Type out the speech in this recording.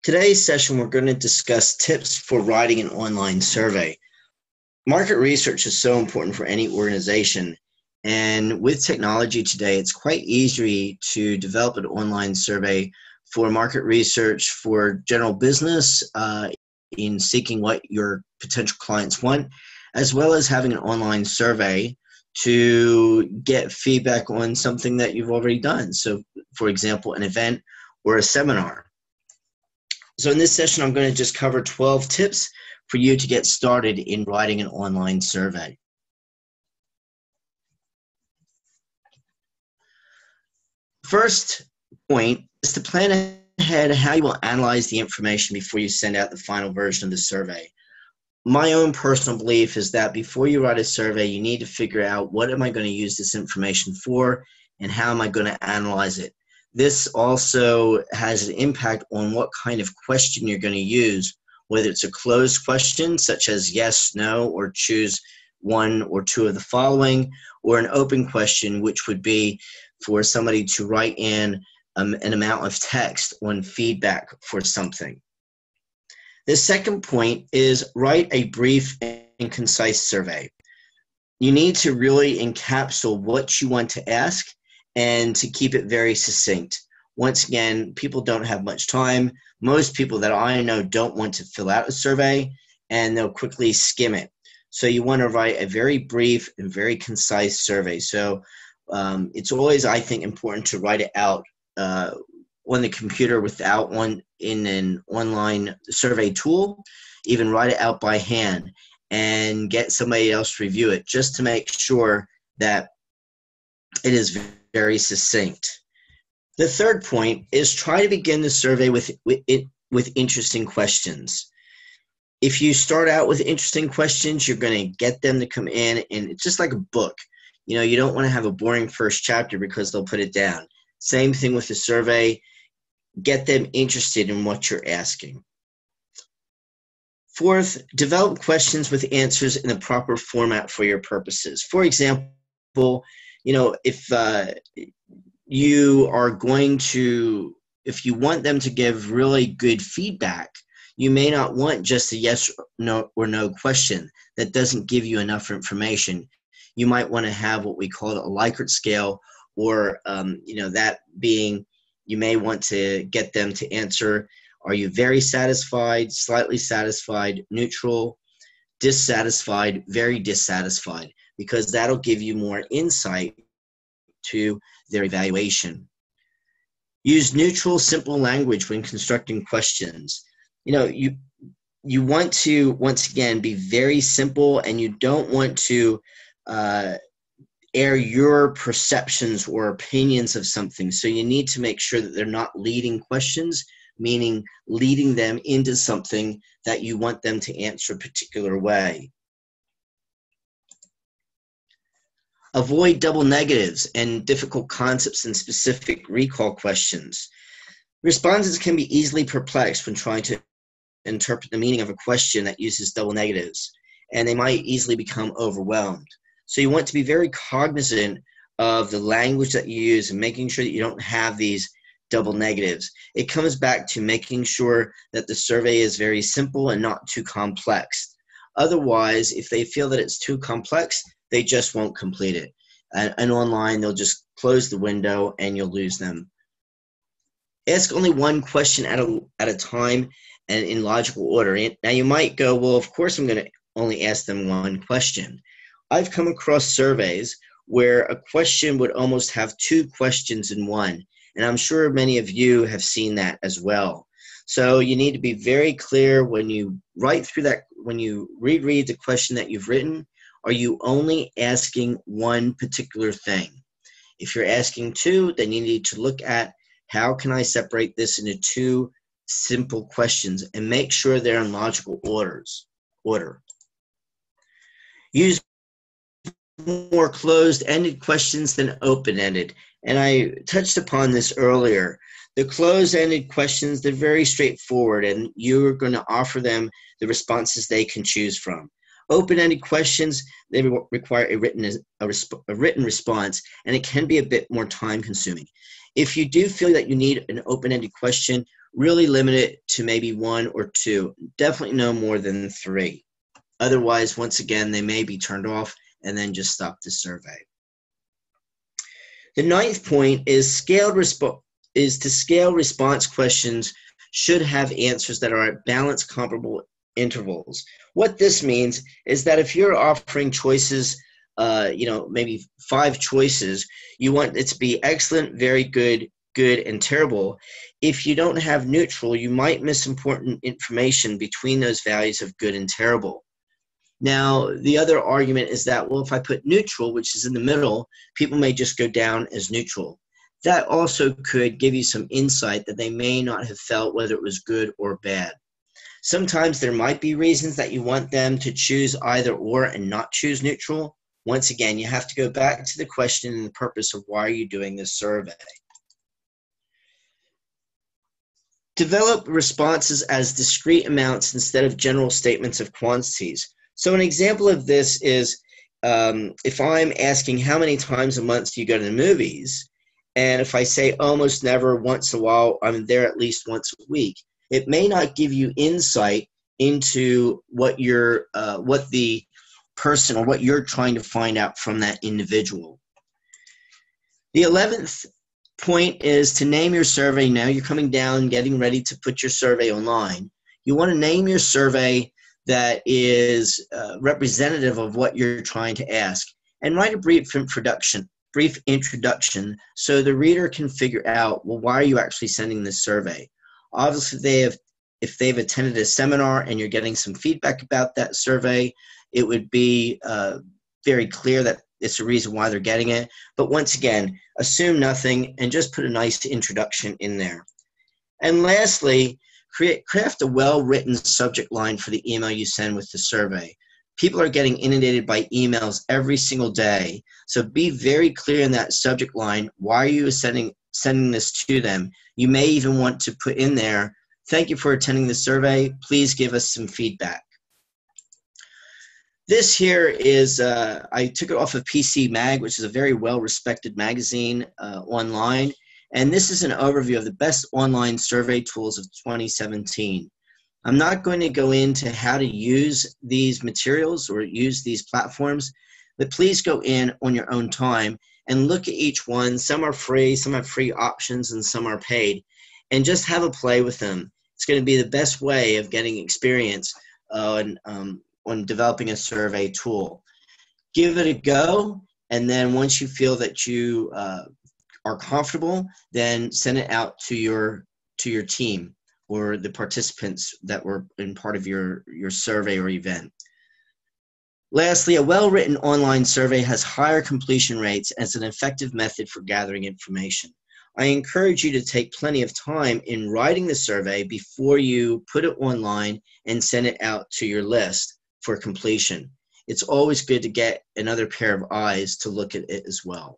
Today's session, we're going to discuss tips for writing an online survey. Market research is so important for any organization, and with technology today, it's quite easy to develop an online survey for market research for general business in seeking what your potential clients want, as well as having an online survey to get feedback on something that you've already done. So, for example, an event or a seminar. So in this session, I'm going to just cover 12 tips for you to get started in writing an online survey. First point is to plan ahead how you will analyze the information before you send out the final version of the survey. My own personal belief is that before you write a survey, you need to figure out what am I going to use this information for and how am I going to analyze it. This also has an impact on what kind of question you're going to use, whether it's a closed question such as yes, no, or choose one or two of the following, or an open question, which would be for somebody to write in an amount of text on feedback for something. The second point is write a brief and concise survey. You need to really encapsulate what you want to ask and to keep it very succinct. Once again, people don't have much time. Most people that I know don't want to fill out a survey, and they'll quickly skim it. So you want to write a very brief and very concise survey. So it's always, I think, important to write it out on the computer without one in an online survey tool. Even write it out by hand and get somebody else to review it just to make sure that it is very succinct. The third point is try to begin the survey with interesting questions. If you start out with interesting questions, you're going to get them to come in, and it's just like a book. You know, you don't want to have a boring first chapter because they'll put it down. Same thing with the survey. Get them interested in what you're asking. Fourth, develop questions with answers in the proper format for your purposes. For example, you know, if you are going to, if you want them to give really good feedback, you may not want just a yes or no question that doesn't give you enough information. You might want to have what we call a Likert scale, or you know, that being, you may want to get them to answer, are you very satisfied, slightly satisfied, neutral, dissatisfied, very dissatisfied, because that'll give you more insight to their evaluation. Use neutral, simple language when constructing questions. You know, you want to, once again, be very simple, and you don't want to air your perceptions or opinions of something. So you need to make sure that they're not leading questions, meaning leading them into something that you want them to answer a particular way. Avoid double negatives and difficult concepts and specific recall questions. Respondents can be easily perplexed when trying to interpret the meaning of a question that uses double negatives, and they might easily become overwhelmed. So you want to be very cognizant of the language that you use and making sure that you don't have these double negatives. It comes back to making sure that the survey is very simple and not too complex. Otherwise, if they feel that it's too complex, they just won't complete it. And online, they'll just close the window and you'll lose them. Ask only one question at a time and in logical order. Now, you might go, well, of course I'm going to only ask them one question. I've come across surveys where a question would almost have two questions in one, and I'm sure many of you have seen that as well. So you need to be very clear when you write through that, when you reread the question that you've written. Are you only asking one particular thing? If you're asking two, then you need to look at how can I separate this into two simple questions and make sure they're in logical order. Use more closed-ended questions than open-ended. And I touched upon this earlier. The closed-ended questions, they're very straightforward, and you're going to offer them the responses they can choose from. Open-ended questions, they require a written response, and it can be a bit more time-consuming. If you do feel that you need an open-ended question, really limit it to maybe 1 or 2. Definitely no more than 3. Otherwise, once again, they may be turned off and then just stop the survey. The 9th point is to scale response questions should have answers that are at balanced, comparable intervals. What this means is that if you're offering choices, maybe 5 choices, you want it to be excellent, very good, good, and terrible. If you don't have neutral, you might miss important information between those values of good and terrible. Now, the other argument is that, well, if I put neutral, which is in the middle, people may just go down as neutral. That also could give you some insight that they may not have felt whether it was good or bad. Sometimes there might be reasons that you want them to choose either or and not choose neutral. Once again, you have to go back to the question and the purpose of why are you doing this survey. Develop responses as discrete amounts instead of general statements of quantities. So an example of this is if I'm asking how many times a month do you go to the movies, and if I say almost never, once in a while, I'm there at least once a week, it may not give you insight into what the person or what you're trying to find out from that individual. The 11th point is to name your survey. Now you're coming down, getting ready to put your survey online. You want to name your survey that is representative of what you're trying to ask, and write a brief introduction so the reader can figure out, well, why are you actually sending this survey? Obviously, if they've attended a seminar and you're getting some feedback about that survey, it would be very clear that it's the reason why they're getting it. But once again, assume nothing and just put a nice introduction in there. And lastly, craft a well-written subject line for the email you send with the survey. People are getting inundated by emails every single day, so be very clear in that subject line. Why are you sending this to them? You may even want to put in there, thank you for attending the survey. Please give us some feedback. This here is, I took it off of PC Mag, which is a very well-respected magazine online. And this is an overview of the best online survey tools of 2017. I'm not going to go into how to use these materials or use these platforms, but please go in on your own time and look at each one. Some are free, some have free options, and some are paid. And just have a play with them. It's going to be the best way of getting experience on developing a survey tool. Give it a go, and then once you feel that you are comfortable, then send it out to your team or the participants that were in part of your survey or event. Lastly, a well-written online survey has higher completion rates as an effective method for gathering information. I encourage you to take plenty of time in writing the survey before you put it online and send it out to your list for completion. It's always good to get another pair of eyes to look at it as well.